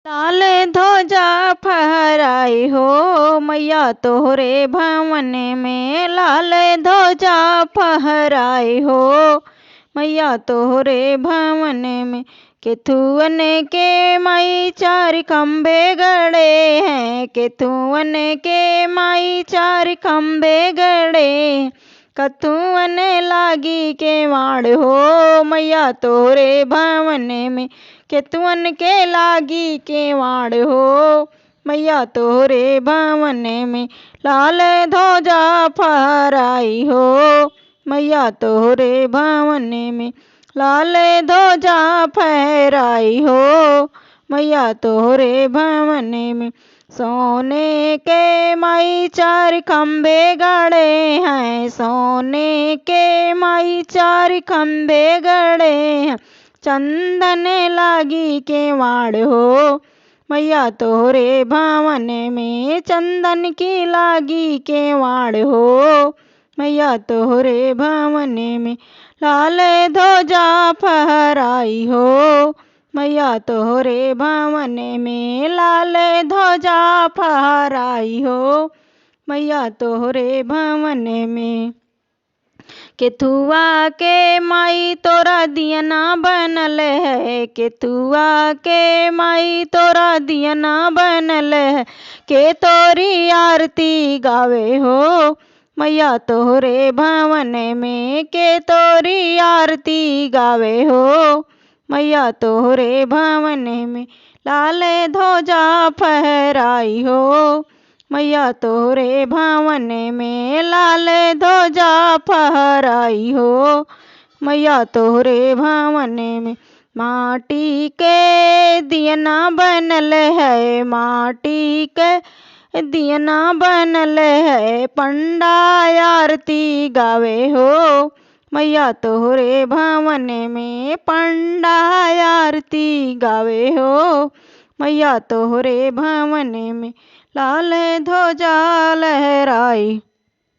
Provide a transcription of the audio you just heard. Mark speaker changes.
Speaker 1: लाल ध्वजा फहराई हो मैया तोहरे भवन में, लाल ध्वजा फहराई हो मैया तोहरे भवन में। केथुअन के माई चार खम्भे गड़े हैं, केथुअन के माई चार खम्भे गड़े हैं। कथुअन लागी के वाड़ हो मैया तोरे भवन में, केतुअन के लागी के वाड़ हो मैया तोरे भवन में। लाल ध्वजा फहराई हो मैया तोरे भवन में, लाल ध्वजा फहराई हो मैया तोरे भवन में। सोने के माई चार खम्भे गड़े हैं, सोने के माई चार खम्भे गड़े हैं। चंदन लागी के वाड़ हो मैया तोरे भवन में, चंदन की लागी के वाड़ हो मैया तोरे भवन में। लाल ध्वजा फहराई हो मैया तोरे भवन में, लाल ध्वजा फहराई हो मैया तोरे भवन में। केथुआ के माई तोरा दियना बनल है, केथुआ के माई तोरा दियना बनल है। के तोरी आरती गावे हो मैया तोरे भवन में, के तोरी आरती गावे हो मैया तोरे भवन में। लाल ध्वजा फहराई हो मैया तोरे भवन में, लाल ध्वजा फहराई हो मैया तोरे भवन में। माटी के दियना बनल है, माटी के दियना बनल है। पंडा आरती गावे हो मैया तोरे भवन में, पंडा आरती गावे हो मैया तोरे भवन में। लाल ध्वजा लहराई।